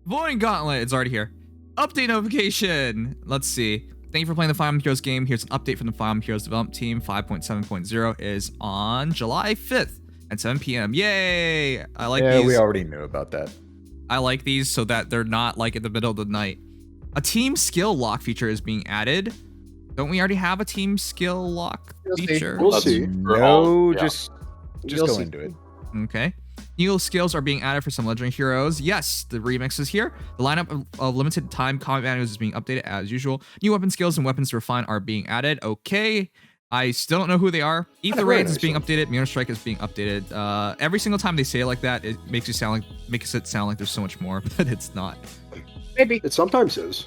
Void Gauntlet, it's already here. Update notification. Let's see. Thank you for playing the Fire Emblem Heroes game. Here's an update from the Fire Emblem Heroes development team. 5.7.0 is on July 5th at 7 p.m. Yay! I like these. Yeah, we already knew about that. I like these so that they're not like in the middle of the night. A team skill lock feature is being added. Don't we already have a team skill lock feature? We'll see. No, Yeah. just go into it. Okay. New skills are being added for some legendary heroes. Yes, the remix is here. The lineup of limited time combat manuals is being updated as usual. New weapon skills and weapons to refine are being added. Okay. I still don't know who they are. Ether Raids is being updated. Mirror Strike is being updated. Every single time they say it like that, it makes it sound like there's so much more, but it's not. Maybe. It sometimes is.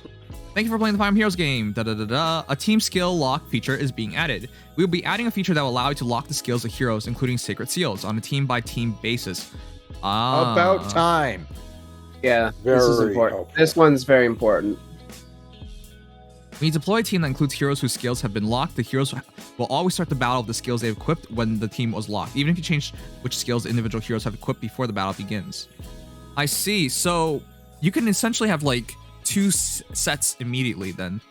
Thank you for playing the Fire Emblem Heroes game. A team skill lock feature is being added. We will be adding a feature that will allow you to lock the skills of heroes, including sacred seals, on a team-by-team basis. About time. Yeah, this is Very important. helpful. This one's very important. When you deploy a team that includes heroes whose skills have been locked, the heroes will always start the battle with the skills they've equipped when the team was locked, even if you change which skills individual heroes have equipped before the battle begins. I see. So you can essentially have like two sets immediately then,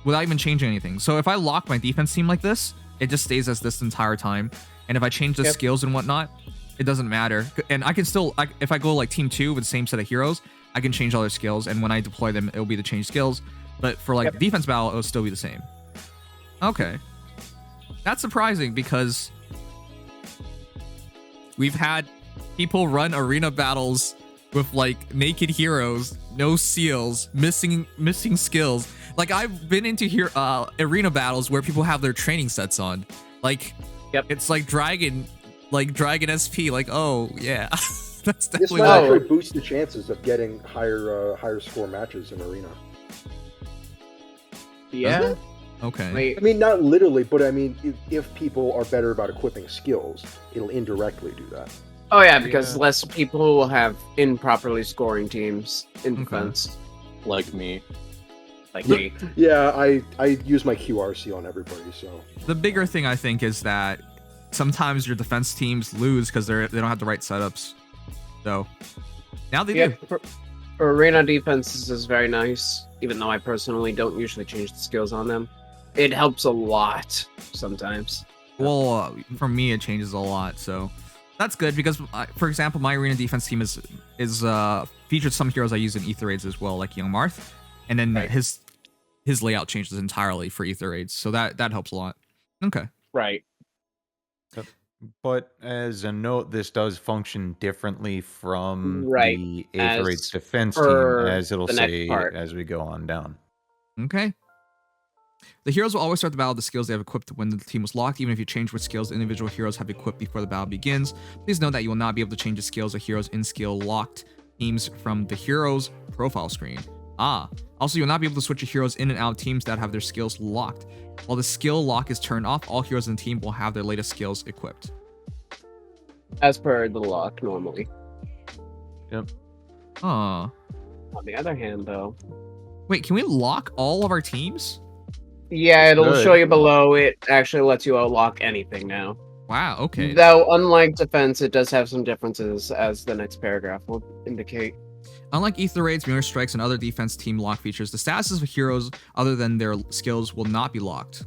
without even changing anything. So if I lock my defense team like this, it just stays as this entire time. And if I change the skills and whatnot, it doesn't matter. And I can still, if I go like team 2 with the same set of heroes, I can change all their skills. And when I deploy them, it'll be the changed skills. But for like defense battle, it'll still be the same. Okay. That's surprising because we've had people run arena battles with like naked heroes, no seals, missing skills. Like I've been into here arena battles where people have their training sets on. Like it's like Dragon SP, like, oh yeah. That's This definitely might actually boost the chances of getting higher score matches in arena. Yeah. okay. Wait. I mean, not literally, but I mean, if people are better about equipping skills, it'll indirectly do that. Oh yeah, because less people will have improperly scoring teams in defense. Like me. Like me. Yeah, I use my QRC on everybody, so. The bigger thing I think is that sometimes your defense teams lose because they don't have the right setups. So now they do. For arena defenses is very nice, even though I personally don't usually change the skills on them. It helps a lot sometimes. Well, for me it changes a lot, so that's good because, for example, my arena defense team is featured some heroes I use in Ether Raids as well, like Young Marth, and then his layout changes entirely for Ether Raids, so that helps a lot. Okay. Right. But as a note, this does function differently from Right, the as Aether Raid's defense team, per as it'll the next say part. as we go on down. Okay. The heroes will always start the battle with the skills they have equipped when the team was locked, even if you change which skills individual heroes have equipped before the battle begins. Please note that you will not be able to change the skills of heroes in skill locked teams from the hero's profile screen. Also, you'll not be able to switch your heroes in and out of teams that have their skills locked. While the skill lock is turned off, all heroes in the team will have their latest skills equipped. As per the lock normally. Yep. On the other hand, though. Wait, can we lock all of our teams? Yeah, it'll Good. show you below. It actually lets you unlock anything now. Wow, okay. Though, unlike defense, it does have some differences, as the next paragraph will indicate. Unlike Ether Raids, Mirror Strikes, and other defense team lock features, the statuses of heroes other than their skills will not be locked.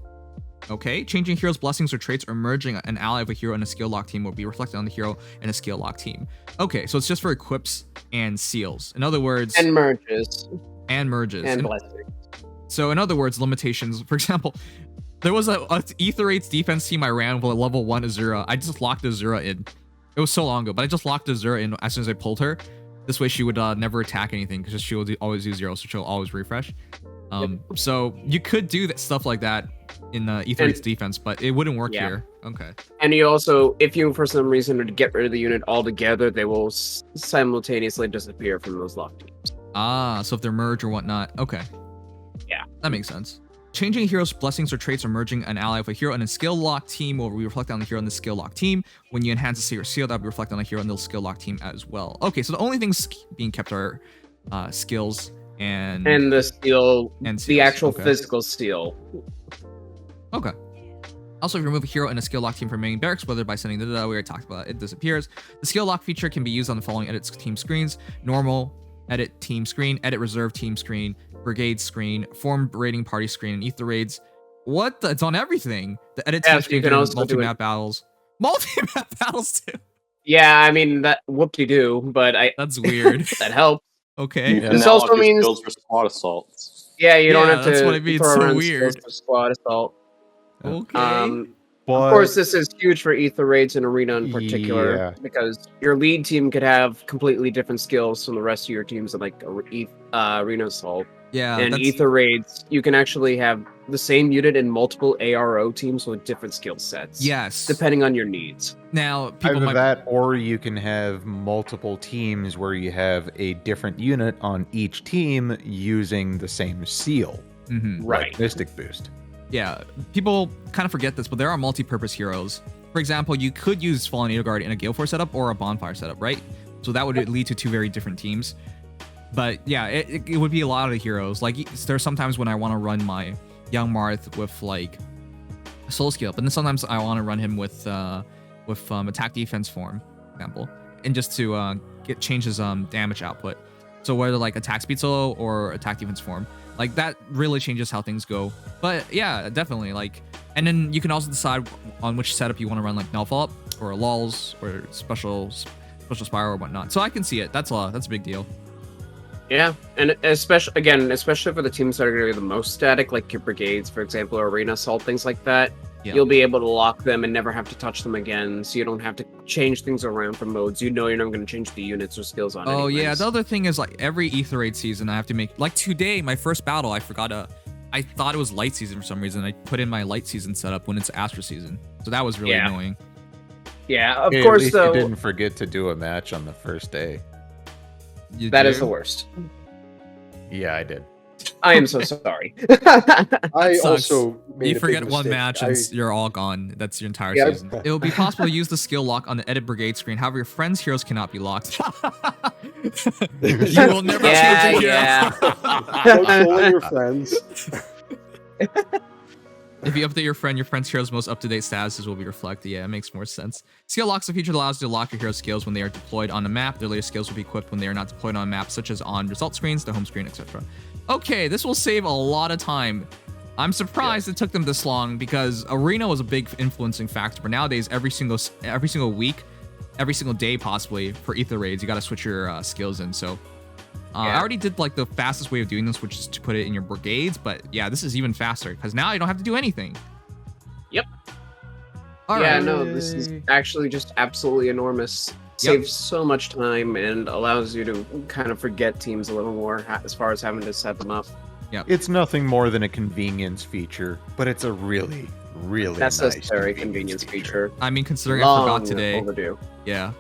Okay, changing heroes' blessings or traits or merging an ally of a hero in a skill lock team will be reflected on the hero in a skill lock team. Okay, so it's just for equips and seals. In other words... And merges. And merges. And blessings. So in other words, limitations. For example, there was a Ether Raids defense team I ran with a level 1 Azura. I just locked Azura in. It was so long ago, but I just locked Azura in as soon as I pulled her. This way she would never attack anything because she will always do 0, so she'll always refresh. So you could do that stuff like that in Ether Raids defense, but it wouldn't work here. Okay. And you also, if you for some reason were to get rid of the unit altogether, they will simultaneously disappear from those lock teams. So if they're merged or whatnot. Okay. Yeah. That makes sense. Changing a hero's blessings or traits or merging an ally of a hero in a skill lock team will be reflected on the hero in the skill lock team. When you enhance a secret seal, that will be reflected on the hero in the skill lock team as well. Okay, so the only things being kept are skills and the steel, and the seals. actual physical steel. Okay. Also, if you remove a hero in a skill lock team from main barracks, whether by sending we already talked about it disappears. The skill lock feature can be used on the following edit team screens: normal, edit team screen, edit reserve team screen, brigade screen, form raiding party screen, and ether raids. What? It's on everything. The edit team so you screen can can also do multi-map battles. Multi-map battles too. Yeah, I mean that whoop-de-doo, but That's weird. that helps. Okay. You can This now also lock your means- skills for squad assaults. Yeah, you don't have to. That's what I mean. It's throw so around weird. skills for squad assault. Okay. But Of course, this is huge for ether raids and arena in particular, Yeah. because your lead team could have completely different skills from the rest of your teams in like arena assault. Yeah. And that's- ether raids, you can actually have the same unit in multiple ARO teams with different skill sets. Yes. Depending on your needs. Now, people either might. that, or you can have multiple teams where you have a different unit on each team using the same seal, Mhm. like Mystic Boost. Yeah, people kind of forget this, but there are multi-purpose heroes. For example, you could use Fallen Edelgard in a Gale Force setup or a Bonfire setup, right? So that would lead to two very different teams. But yeah, it would be a lot of the heroes. Like, there's sometimes when I want to run my Young Marth with like a soul skill, but then sometimes I want to run him with attack defense form, for example, and just to change his damage output. So whether like attack speed solo or attack defense form, like that really changes how things go. But yeah, definitely like, and then you can also decide on which setup you want to run, like Null Follow-Up or Lulls or special spiral or whatnot. So I can see it. That's a big deal. Yeah, and especially for the teams that are going to be the most static, like your brigades, for example, or arena assault, things like that. Yeah. You'll be able to lock them and never have to touch them again, so you don't have to change things around for modes. You know you're not going to change the units or skills on. Oh yeah, anyways. the other thing is like every ether raid season I have to make, like today my first battle I thought it was light season for some reason. I put in my light season setup when it's Astra season, so that was really annoying. Yeah, of Hey, course at least though. you didn't forget to do a match on the first day. That is the worst. Yeah, I did. I am so sorry. I Sucks. also made You a forget big one mistake. match and you're all gone. That's your entire Yeah, season. It will be possible to use the skill lock on the edit brigade screen. However, your friend's heroes cannot be locked. You will never change your hero. Don't bully your friends. If you update your friend's hero's most up-to-date statuses will be reflected. Yeah, it makes more sense. Skill locks, a feature that allows you to lock your hero's skills when they are deployed on a map. Their latest skills will be equipped when they are not deployed on a map, such as on result screens, the home screen, etc. Okay, this will save a lot of time. I'm surprised it took them this long because Arena was a big influencing factor, but nowadays every single week, every single day possibly for ether raids, you got to switch your skills in. So I already did like the fastest way of doing this, which is to put it in your brigades, but yeah, this is even faster because now you don't have to do anything. Yep. All yeah, right. no, this is actually just absolutely enormous. Saves so much time and allows you to kind of forget teams a little more as far as having to set them up. It's nothing more than a convenience feature, but it's a really, really Necessary nice convenience feature. I mean, considering Long I forgot today. overdue. Yeah.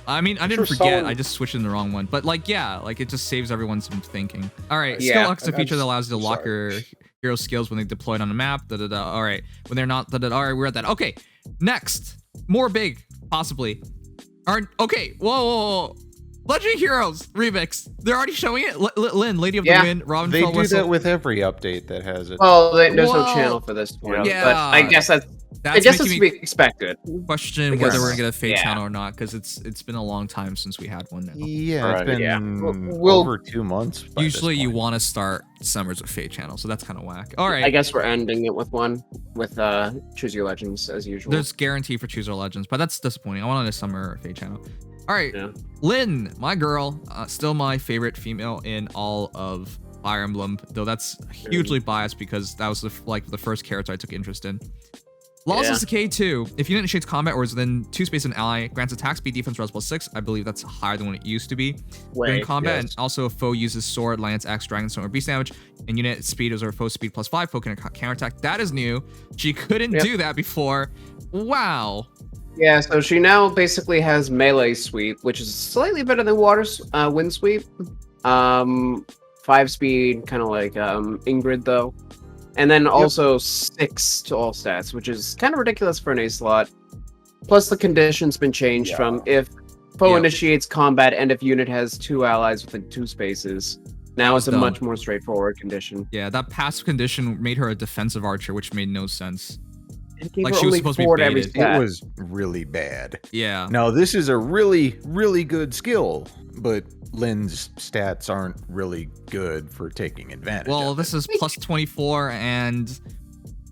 I mean, I didn't Sure, forget. someone- I just switched in the wrong one. But like, yeah, like it just saves everyone some thinking. All right, Yeah, skill lock is a feature that allows you to lock sorry. your hero skills when they deployed on a map. All right, when they're not. All right, we're at that. Okay, next, more big, possibly. Okay, whoa. Legendary Heroes remix. They're already showing it. Lyn, Lady of the Wind, Robin They Fell do Whistle. that with every update that has it. Well, there's no Whoa. channel for this one. Yeah. But I guess that's That's to making be me expected. question because- whether we're gonna get a Feh yeah. Channel or not, because it's been a long time since we had one now. Yeah, Right. it's been Yeah. We'll- over 2 months. by this Usually you point. want to start summers with Feh Channel, so that's kind of whack. All right. I guess we're ending it with one with Choose Your Legends as usual. There's guarantee for Choose Our Legends, but that's disappointing. I wanted a summer Feh Channel. All right, Yeah. Lyn, my girl, still my favorite female in all of Fire Emblem, though that's hugely biased because that was the first character I took interest in. Laws is Decay 2. If unit initiates combat or is within 2 space an ally, grants attack speed, defense, res +6. I believe that's higher than what it used to be. During combat, and also if foe uses sword, lance, axe, dragon stone, or beast damage, and unit speed is over foe speed +5, foe can counterattack. That is new. She couldn't do that before. Wow. Yeah, so she now basically has melee sweep, which is slightly better than wind sweep. 5 speed, kind of like Ingrid though. And then also 6 to all stats, which is kind of ridiculous for an A slot. Plus the condition's been changed from if foe initiates combat and if unit has 2 allies within 2 spaces. Now it's a Dumb. much more straightforward condition. Yeah, that passive condition made her a defensive archer, which made no sense. It gave Like, her she was only supposed to be 4 to every baited. stat. It was really bad. Yeah. Now, this is a really, really good skill, but Lyn's stats aren't really good for taking advantage Well, of this it. is plus 24, and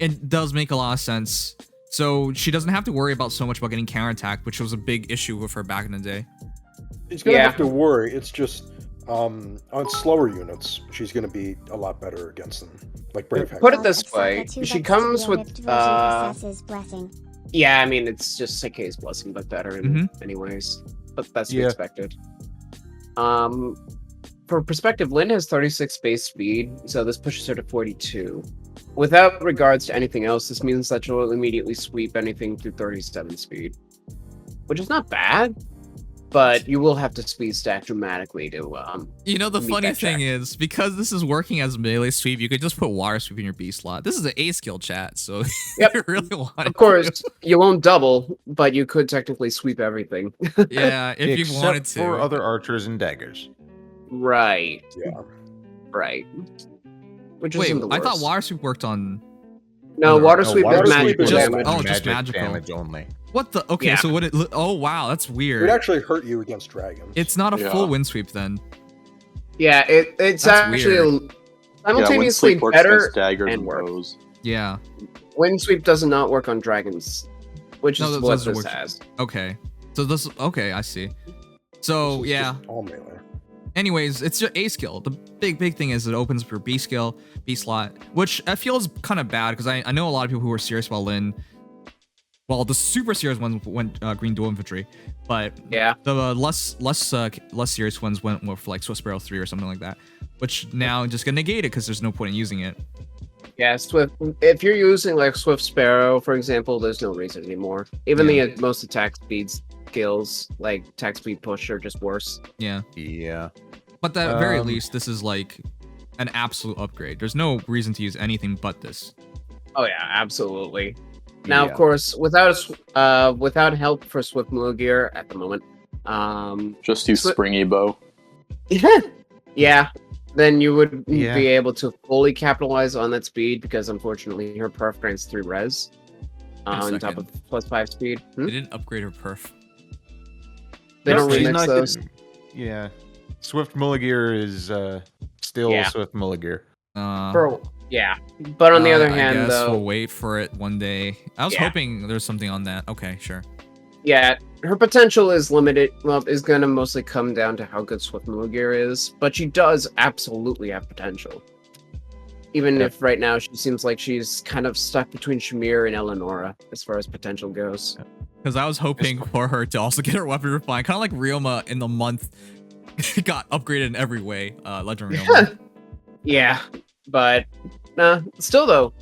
it does make a lot of sense. So she doesn't have to worry about so much about getting counterattacked, which was a big issue with her back in the day. She's gonna have to worry. It's just on slower units, she's gonna be a lot better against them. Like Brave Hex. Put it this way, she comes with yeah, I mean it's just Seikei's blessing, but better in anyways. But that's to be expected. For perspective, Lyn has 36 base speed, so this pushes her to 42. Without regards to anything else, this means that she'll immediately sweep anything through 37 speed, which is not bad. But you will have to speed stack dramatically to You know, the meet funny that thing check. is, because this is working as melee sweep, you could just put water sweep in your B slot. This is an A skill chat, so Yep. you really want Of course, you won't double, but you could technically sweep everything. Yeah, if you Except wanted to. for other archers and daggers. Right. Yeah. Right. Which Wait, isn't the I worst. thought water sweep worked on. No, water No, sweep water is sweep magical is damage. Oh, just magical. damage only. What the? Okay, Yeah. so what it? Oh wow, that's It would weird. actually hurt you against dragons. It's not a Yeah. full wind sweep then. Yeah, it's That's actually simultaneously yeah, works better against daggers and and worse. bows. Yeah. Wind sweep does not work on dragons, which No, is that what doesn't this work. has. Okay. So this. Okay, I see. So This is yeah. just all melee. Anyways, it's your A skill. The big thing is it opens up your B skill, B slot, which I feel is kind of bad because I know a lot of people who are serious about Lyn. Well, the super serious ones went green dual infantry, but Yeah. the less serious ones went with like Swift Sparrow 3 or something like that, which now just gonna negate it because there's no point in using it. Yeah, Swift. If you're using like Swift Sparrow, for example, there's no reason anymore. Even Yeah. the most attack speed skills, like attack speed push, are just worse. Yeah. Yeah. But at the very Um, least, this is like an absolute upgrade. There's no reason to use anything but this. Oh yeah, absolutely. Now, Yeah. of course, without help for Swift Mule Gear at the moment, Just use springy bow. yeah, then you would Yeah. be able to fully capitalize on that speed because unfortunately her perf grants 3 res Wait a on top second. of +5 speed. They didn't upgrade her perf. They don't She's remix not those. getting- Yeah. Swift Mulligear is still Yeah. Swift Mulligear. Yeah, but on the other I hand, guess though, we'll wait for it one day. I was Yeah. hoping there's something on that. Okay, sure. yeah, her potential is limited. Well, is gonna mostly come down to how good Swift Mule Gear is, but she does absolutely have potential. Even Yep. if right now she seems like she's kind of stuck between Shamir and Eleonora as far as potential goes. Because I was hoping for her to also get her weapon refined, kind of like Ryoma in the month got upgraded in every way. Legend Ryoma. Yeah, but still though,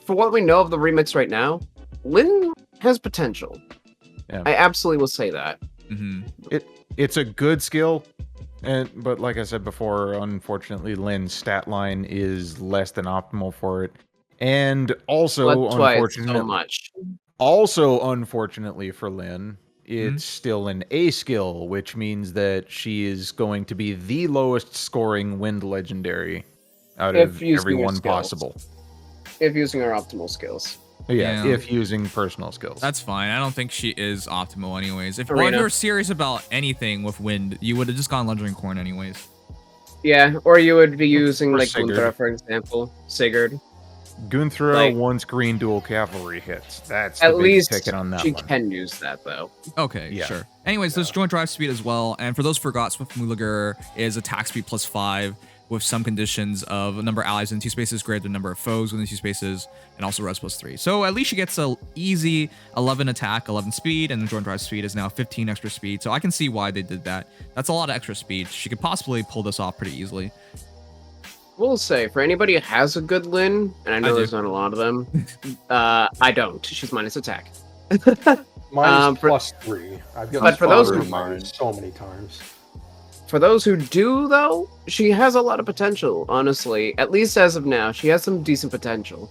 for what we know of the remix right now, Lyn has potential. Yeah. I absolutely will say that. hmm It's a good skill, but like I said before, unfortunately, Lyn's stat line is less than optimal for it, and also That's why it's unfortunately, so much. unfortunately for Lyn, it's still an A skill, which means that she is going to be the lowest scoring wind legendary out If of using her everyone skills. possible. If using our optimal skills. Yeah, Yeah. if using personal skills. That's fine. I don't think she is optimal anyways. If Arena. you were serious about anything with wind, you would have just gone Legendary Corn anyways. Yeah, or you would be using Or like Sigurd. Gunnthra, for example. Sigurd. Gunnthra like- once green dual cavalry hits. That's At the big least ticket on that she one. can use that though. Okay, Yeah. sure. Anyways, there's joint drive speed as well. And for those who forgot, Swift Mulliger is attack speed +5 with some conditions of a number of allies in 2 spaces greater than the number of foes within 2 spaces, and also res +3. So at least she gets a easy 11 attack, 11 speed, and the joint drive speed is now 15 extra speed. So I can see why they did that. That's a lot of extra speed. She could possibly pull this off pretty easily. We'll say for anybody who has a good Lyn, and I know I do. there's not a lot of them. I don't. She's minus attack. Mine is for- +3. I've But gotten for those through who- mine so many times. For those who do, though, she has a lot of potential. Honestly, at least as of now, she has some decent potential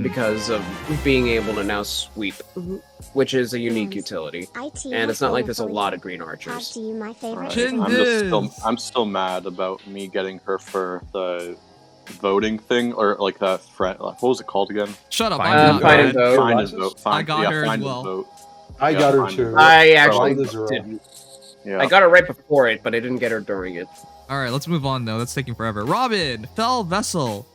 because of being able to now sweep, which is a unique utility. And it's not like there's a lot of green archers. Alright, Chin I'm diz. I'm still mad about me getting her for the voting thing or like that friend. What was it called again? Shut up. Find I'm and not Find good. and vote. Find and vote. I got her as find well. and vote. I Yeah, got her find too. and I vote. actually Find is wrong. didn't. Yeah. I got it right before it, but I didn't get her during it. All right, let's move on though. That's taking forever. Robin, Fell Vessel,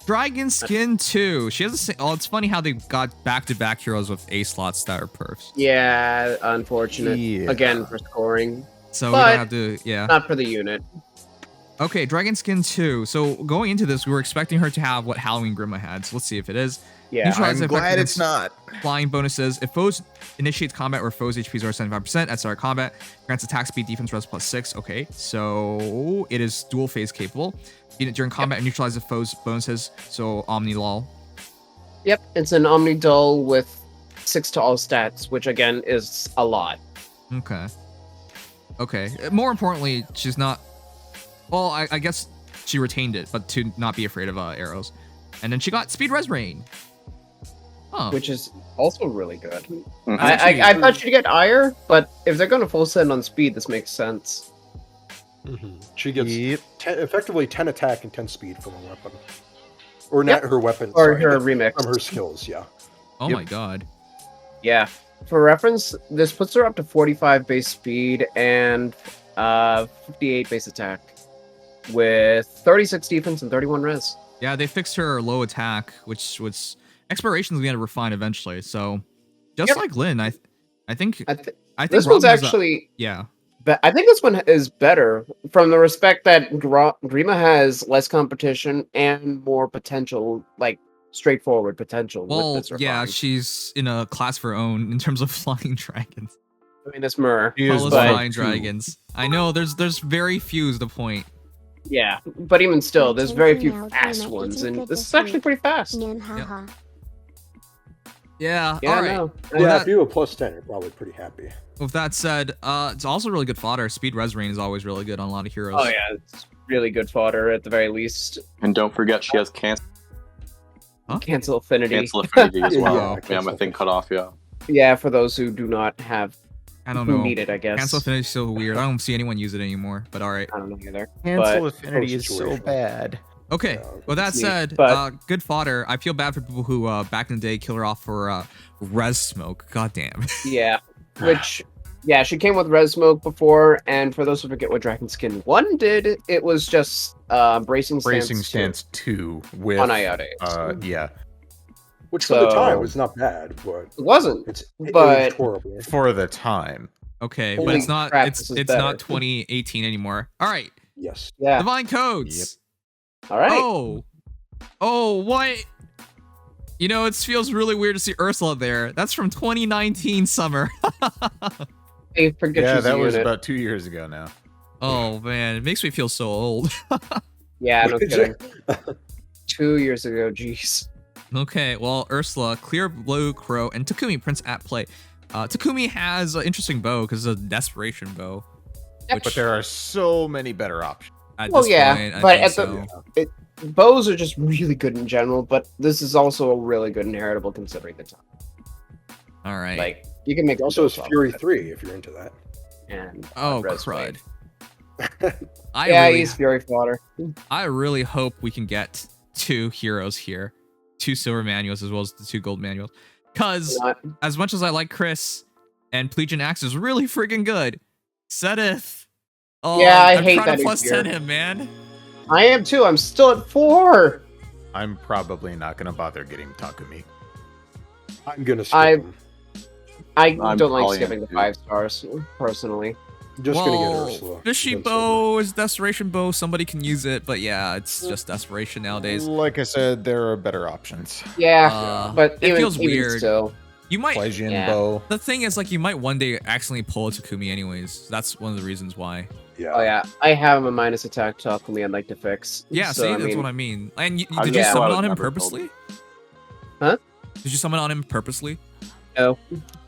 Dragon Skin 2. She has the same. Oh, it's funny how they got back-to-back heroes with A slots that are perfs. Yeah, unfortunate. Yeah. Again for scoring, So we But- don't have to. Yeah. not for the unit. Okay, Dragon Skin 2. So going into this, we were expecting her to have what Halloween Grima had. So let's see if it is. Yeah, Neutralize I'm the effect glad against it's not. Flying bonuses. If foes initiates combat or foes HPs are 75% at start of combat, grants attack speed, defense res +6. Okay, so it is dual phase capable. During combat, and neutralize the foes bonuses. So Omni Lol. Yep, it's an Omni Dull with 6 to all stats, which again is a lot. Okay. Okay. More importantly, she's not. Well, I guess she retained it, but to not be afraid of arrows. And then she got Speed Res Rain. Huh. Which is also really good. Mhm. I thought she'd get Ire, but if they're going to full send on speed, this makes sense. She gets Yep. effectively 10 attack and 10 speed from her weapon. Or not her weapon. Or sorry, her remix. From her skills, yeah. Oh Yep. my god. Yeah. For reference, this puts her up to 45 base speed and 58 base attack with 36 defense and 31 res. Yeah, they fixed her low attack, which was Expiration's gonna refine eventually. So just Yep. like Lyn, I think I think Robin this one's was actually. yeah. But I think this one is better from the respect that Grima has less competition and more potential, like straightforward potential. Well, with this yeah, refine. she's in a class of her own in terms of flying dragons. I mean, this Myrrh. She is Colorless one of flying two. dragons. I know there's very few is the point. Yeah, but even still, there's very few Now, fast Grima ones, isn't and good this this is actually week. pretty fast. Nyan haha. Yeah. Yeah, all right. no. Well, Yeah, that- if you have a +10, you're probably pretty happy. With that said, it's also really good fodder. Speed Res Rain is always really good on a lot of heroes. Oh yeah, it's really good fodder at the very least. And don't forget she has cancel Affinity. affinity as Yeah, well. yeah, Yeah, cancel my thing cut off. Yeah. Yeah, for those who do not have, I don't who know. need it, I guess. Cancel Affinity is so weird. I don't see anyone use it anymore. But all right. I don't know either. Cancel But affinity is so situation. bad. Okay. Yeah, Well, that neat, said, but- good fodder. I feel bad for people who back in the day kill her off for res smoke. God damn. yeah, which yeah, she came with res smoke before, and for those who forget what Dragon Skin 1 did, it was just bracing stance, Bracing stance 2 with on Iote. yeah. Which for the time So- was not bad, but It wasn't. it But- aged horribly. For the time. Okay, but Holy it's not. crap, It's this is it's better. not 2018 anymore. All right. Yes. Yeah. Divine Codes. All right. Oh, what? You know, it feels really weird to see Ursula there. That's from 2019 summer. Hey, forget Yeah, she's that a was unit. about 2 years ago now. Oh man, it makes me feel so old. Yeah, no kidding. 2 years ago, jeez. Okay, well, Ursula, Clear Blue Crow, and Takumi Prince at play. Takumi has an interesting bow because it's a desperation bow. Yep. But there are so many better options. At Well, this yeah, point, I but think at so. the bows are just really good in general, but this is also a really good inheritable considering the time. All right. Like you can make Also, it's bows off Fury of it, 3 if you're into that. And Oh res crud! wave. I Yeah, really, he's Fury fodder. I really hope we can get 2 heroes here, 2 silver manuals as well as the 2 gold manuals. Cause Not- as much as I like Chris, and Plegian Axe is really freaking good. Sedith. Oh, Yeah, I I'm hate trying that to he's plus 10 here. him, man. I am too. I'm still at 4. I'm probably not going to bother getting Takumi. I'm gonna skip I- him. I I'm don't like probably skipping the too. 5 stars personally. Just gonna get Well, Ursula. Fishy Then bow is desperation bow. Somebody can use it, but yeah, it's just desperation nowadays. Like I said, there are better options. Yeah, but it even, feels even weird. still, You might. Pleasian Yeah. bow. The thing is, like, you might one day accidentally pull a Takumi anyways. That's one of the reasons why. Yeah. oh yeah, I have a minus attack Takumi I'd like to fix. Yeah, So, see, I that's mean, what I mean. And you, I did you yeah. summon I would on him never purposely? Huh? Did you summon on him purposely? No.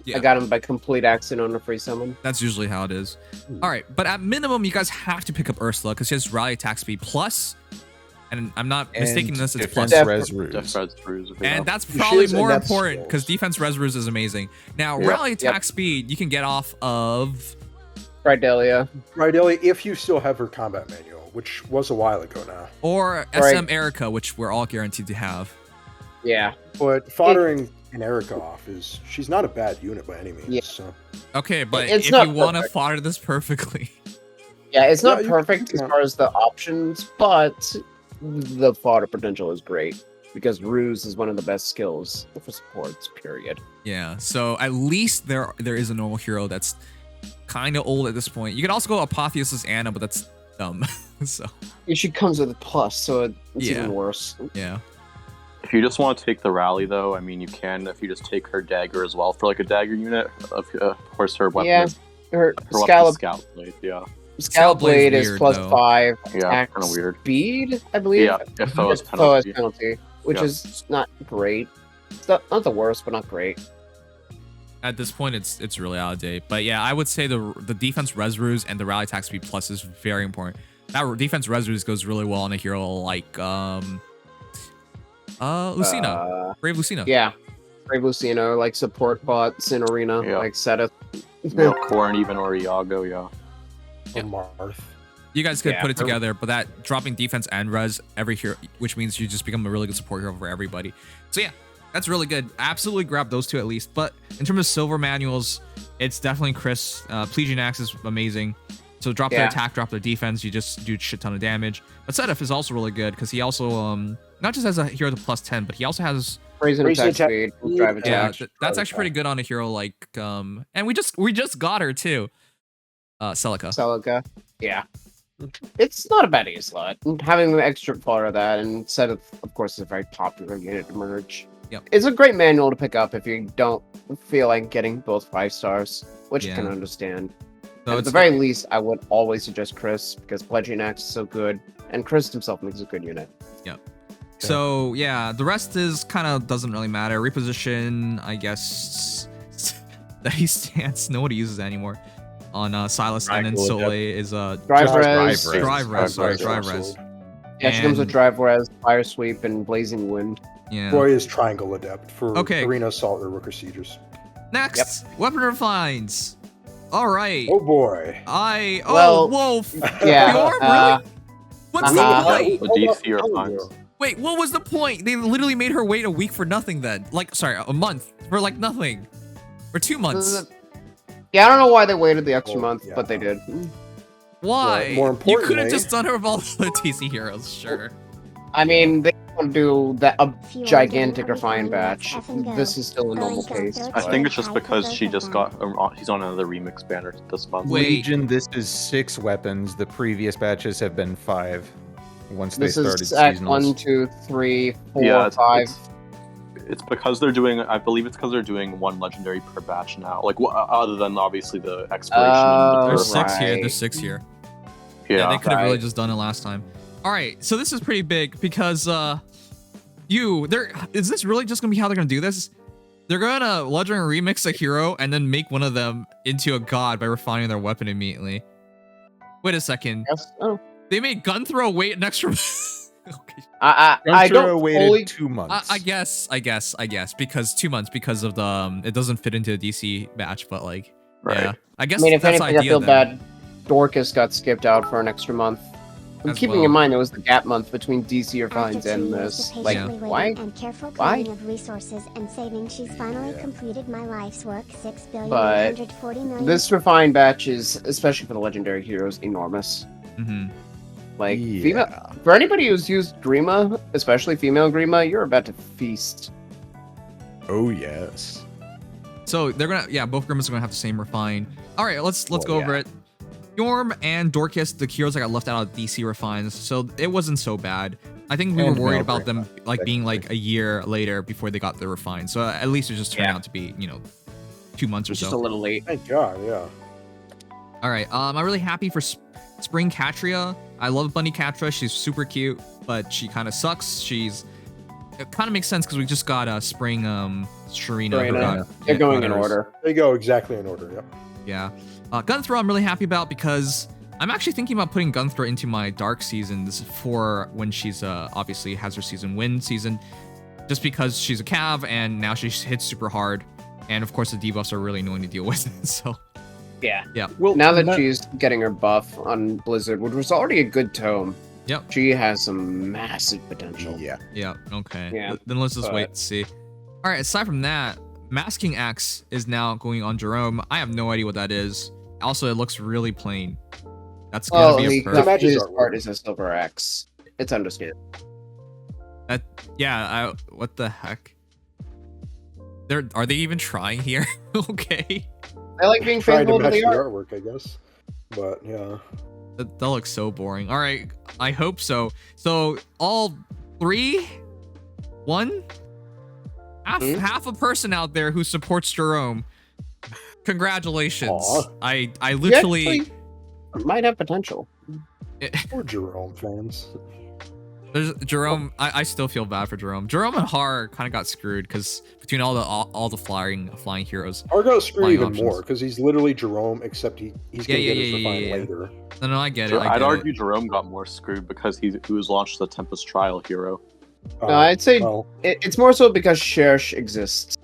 Yeah. I got him by complete accident on a free summon. That's usually how it is. All right, but at minimum, you guys have to pick up Ursula because she has rally attack speed plus, and I'm not mistaking And this, it's defense plus. res ruse. Defense Ruse. And that's She probably is a more net important skills. because defense res ruse is amazing. Now, Yeah. rally attack Yep. speed you can get off of. Right, Delia. Right, Ellie, if you still have her combat manual, which was a while ago now. Or SM Erica, which we're all guaranteed to have. Yeah. But foddering an Erica off she's not a bad unit by any means. Yeah. So. Okay, but It's if not you want to perfect. fodder this perfectly. Yeah, it's not you perfect can- as far as the options, but the fodder potential is great because Ruse is one of the best skills for supports, period. Yeah, so at least there is a normal hero that's kind of old at this point. You could also go Apotheosis Anna, but that's dumb. So She comes with a plus, so it's Yeah. even worse. yeah. If you just want to take the rally, though, I mean, you can if you just take her dagger as well for like a dagger unit. Of course, her weapon Yeah, is her her weapon Scallop is Scout Blade. Yeah, Scallop Blade is weird, plus though. 5 yeah, attack kind of weird. speed, I believe. Yeah, if foe's It's foe's penalty. penalty, which Yeah. is not great. It's not the worst, but not great. At this point, it's really out of date. But yeah, I would say the defense res ruse and the rally attack speed plus is very important. That defense res ruse goes really well on a hero like Lucina, Brave Lucina. Yeah. Brave Lucino, like support bots in Arena, Yeah. like Seta. Yeah, Corn even or Iago. Yeah, Or Marth. You guys could Yeah. put it together, but that dropping defense and res every hero, which means you just become a really good support hero for everybody. So yeah, that's really good. Absolutely grab those two at least. But in terms of silver manuals, it's definitely Chris. Plegian Axe is amazing. So drop their Yeah. attack, drop their defense, you just do a shit ton of damage. But Sedef is also really good because he also not just has a hero to plus 10, but he also has Brazen Brazen attack attack speed, drive speed, yeah, attack. that's actually pretty good on a hero like and we just got her too. Celica. Celica. Yeah. It's not a bad A slot. Having the extra fodder of that and set of course, is a very popular unit to merge. Yep. It's a great manual to pick up if you don't feel like getting both 5 stars, which I Yeah. can understand. So At it's the very least, I would always suggest Chris because Pledging Axe is so good, and Chris himself makes a good unit. So yeah, the rest is kind of doesn't really matter. Reposition, I guess. Steady stance. Nobody uses that anymore. On Silas, and then Cool, Soleil is Drive Drive res. res. drive res. Sorry, Drive drive res. Yeah, she comes with And- drive res, fire sweep, and blazing wind. Yeah. Roy is Triangle Adept for Okay. Arena Assault or Rooker Siegers. Next, weapon refines. All right. Oh boy. Well, whoa. yeah, Fjorm, really? What's the uh-huh. point? the DC or fines. Wait, what was the point? They literally made her wait a week for nothing then. Like, sorry, a month for like nothing. Or 2 months. Yeah, I don't know why they waited the extra Well, month, yeah. but they did. Why? more You could have importantly- just done her with all the TC heroes, sure. I mean, they don't do that a Fjorm gigantic didn't refine understand batch. let's effing go. This is still a normal case. I but- think it's just because she just got. He's on another remix banner this month. Wait. Legion, this is 6 weapons. The previous batches have been 5. Once they This started is at seasonals. 1, 2, 3, 4, Yeah, 5. It's because they're doing. I believe it's because they're doing 1 legendary per batch now. Like other than obviously the expiration. Oh, and There's the six here. right. There's 6 here. yeah. They could have really Right. just done it last time. All right, so this is pretty big because is this really just gonna be how they're gonna do this? They're gonna legendary remix a hero and then make one of them into a god by refining their weapon immediately. Wait a second. Yes. Oh. They made Gunnthra wait an extra. Okay. I Gunnthra don't waited fully. 2 months. I guess because 2 months because of the it doesn't fit into a DC batch, but like Right. yeah, I guess I mean, if that's anything, I idea feel then. bad. Dorcas got skipped out for an extra month. And As keeping well. in mind there was the gap month between DC refines After 2 and years this. of Like, patiently why? waiting and careful Why? planning of resources and saving, she's finally completed my life's work. But 6,140,000,000. This refined batch is, especially for the legendary heroes, enormous. Mhm. Like, Yeah. female, for anybody who's used Grima, especially female Grima, you're about to feast. Oh, yes. So they're gonna both Grimmets are gonna have the same refine. All right, let's Well, go over yeah. it. Fjorm and Dorcas, the heroes that got left out of DC refines, so it wasn't so bad. I think we were And worried Mel about them Grima, like being like a year later before they got the refine. So at least it just turned Yeah. out to be 2 months or It's just a so. little late. Thank God, yeah. All right, I'm really happy for Spring Catria. I love Bunny Catria. She's super cute, but she kind of sucks. It kind of makes sense because we just got Spring Sharina. who Serena. got- They're going in got hers. order. They go exactly in order, yep. Yeah. Gunnthra I'm really happy about because I'm actually thinking about putting Gunnthra into my dark seasons for when she's obviously has her season win season, just because she's a Cav and now she hits super hard, and of course the debuffs are really annoying to deal with. So Yeah. Yeah. Well, Now that she's getting her buff on Blizzard, which was already a good tome, Yep. she has some massive potential. Yeah. Yeah. Okay. Yeah, Then let's just but- wait and see. All right. Aside from that, Masking Axe is now going on Gerome. I have no idea what that is. Also, it looks really plain. That's gonna be a perk. matches his artwork. art is a silver axe. It's understandable. Yeah. What the heck? Are they even trying here? Okay. I like being Trying to faithful to match the the art. artwork, I guess. But yeah. That looks so boring. All right, I hope so. So all 3, 1, half a person out there who supports Gerome. Congratulations. Aw. I literally Actually, might have potential. Poor Gerome fans. there's Gerome. I still feel bad for Gerome. Gerome and Har kind of got screwed because between all the flying heroes. Or got screwed Flying even options. more because he's literally Gerome, except he's gonna get his refine later. No, I get it. I'd argue Gerome got more screwed because he was launched the Tempest Trial hero. No, I'd say well, it's more so because Shersh exists.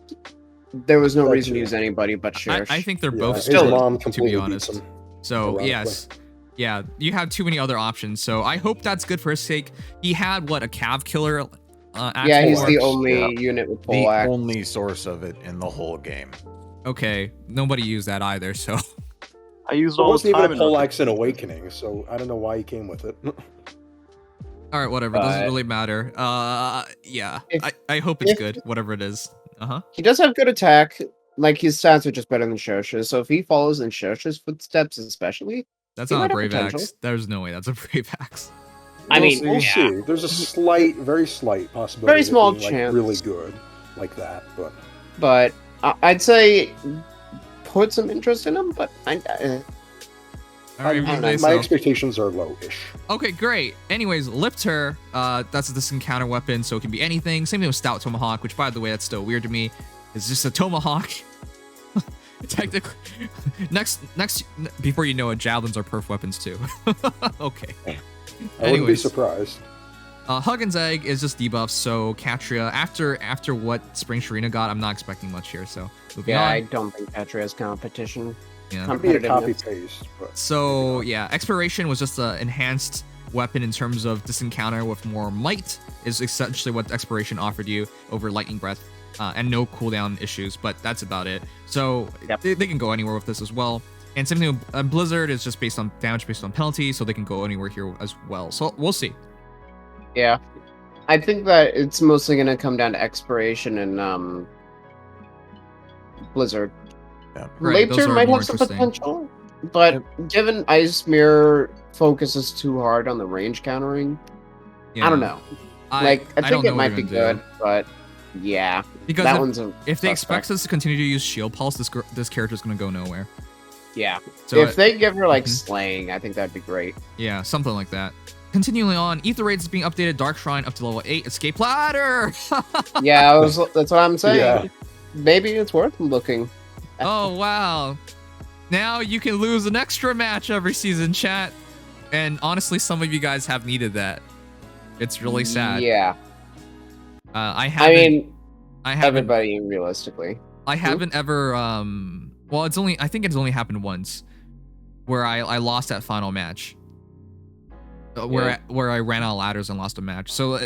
There was no That's reason to true. use anybody but Shersh. I think they're yeah, both his still, mom to be completely beats honest. him. So ironically. yes, yeah, you have too many other options. So I hope that's good for his sake. He had what, a cav killer? Yeah, he's the Axe, only unit with The pole axe. only source of it in the whole game. Okay, nobody used that either. So I used It all the wasn't time. even a poleaxe in Awakening, so I don't know why he came with it. all right, whatever. Doesn't But- really matter. Yeah, If- I hope it's if- good. Whatever it is. He does have good attack. Like his stats are just better than Shersh's. So if he follows in Shersh's footsteps, especially, That's He not a might have brave potential. axe. There's no way that's a brave axe. I mean, we'll yeah. see. There's a slight, very slight possibility. Very of it small being, like, chance. really good, like that. but I'd say put some interest in him. But All right, I if you don't say know. My so. expectations are low-ish. Okay, great. Anyways, Leiptr, that's this encounter weapon, so it can be anything. Same thing with Stout Tomahawk, which, by the way, that's still weird to me. It's just a Tomahawk. Technically, next, before you know it, javelins are perf weapons too. Okay. I wouldn't be Anyways, surprised. Hugginn's egg is just debuffs, so Catria, after what Spring Sharina got, I'm not expecting much here. So moving yeah, on. I don't think Catria's competition. Yeah. Could be a competitiveness. copy-paste, but So yeah, Expiration was just an enhanced weapon in terms of this encounter with more might is essentially what Expiration offered you over Lightning Breath, and no cooldown issues, but that's about it. So Yep. they can go anywhere with this as well. And same thing with Blizzard is just based on damage based on penalty, so they can go anywhere here as well. So we'll see. Yeah, I think that it's mostly gonna come down to Expiration and Blizzard. Right, those Leiptr are might more have some interesting. potential, but given Ice Mirror focuses too hard on the range countering, Yeah. I don't know. I don't think know it what might they're be gonna do. good, but yeah, Because that if, one's a if they suspect. expect us to continue to use Shield Pulse, this character is going to go nowhere. Yeah, So if they give her like Mhm. slaying, I think that'd be great. yeah, something like that. Continuing on, Ether Raids is being updated. Dark Shrine up to level 8. Escape Ladder! Yeah, that's what I'm saying. Yeah. Maybe it's worth looking. Oh, wow. Now you can lose an extra match every season, chat. And honestly, some of you guys have needed that. It's really sad. Yeah, I I haven't. mean, I haven't. everybody realistically. I haven't ever. Well, it's only. I think it's only happened once, where I lost that final match. Where I ran out of ladders and lost a match. So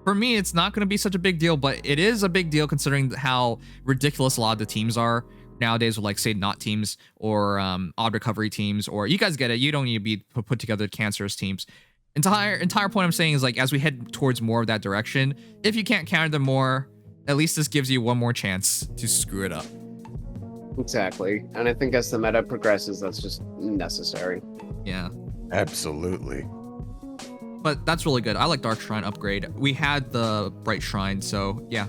for me, it's not going to be such a big deal, but it is a big deal considering how ridiculous a lot of the teams are nowadays. With like say not teams or odd recovery teams, or you guys get it. You don't need to be put together cancerous teams. Entire point I'm saying is like as we head towards more of that direction, if you can't counter them more, at least this gives you one more chance to screw it up. Exactly, and I think as the meta progresses, that's just necessary. Yeah. Absolutely. But that's really good. I like Dark Shrine upgrade. We had the Bright Shrine, so yeah.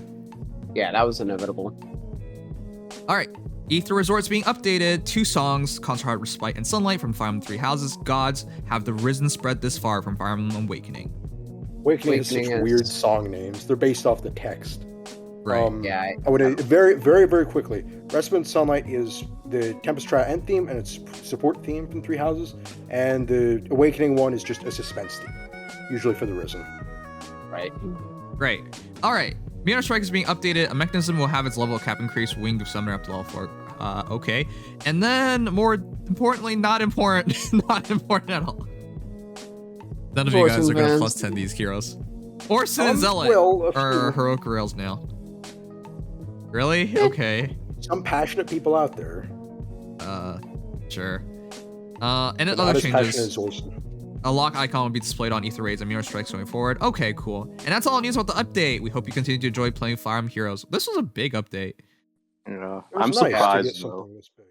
Yeah, that was inevitable. All right. Ether Resort's being updated. 2 songs, Concert Heart, Respite, and Sunlight from Fire Emblem Three Houses. Gods have the risen spread this far from Fire Emblem Awakening. Awakening has such Awakening is- weird song names. They're based off the text. Right. Yeah, I would very, very, very quickly. Respite and Sunlight is the Tempest Trial end theme and its support theme from Three Houses, and the Awakening one is just a suspense theme, usually for the Risen. right. Great. All right. Meteor Strike is being updated. A mechanism will have its level cap increase. Winged of Summoner up to level 4. Okay. And then, more importantly, not important. Not important at all. None of you guys are gonna plus 10 these heroes. Orson and Zealot are heroic rails now. Really? Okay. Some passionate people out there. Sure. And other changes. As Orson. A lock icon will be displayed on Ether raids and mirror strikes going forward. Okay, cool. And that's all the news about the update. We hope you continue to enjoy playing Fire Emblem Heroes. This was a big update. Yeah, It was I'm nice to get surprised though. something this big.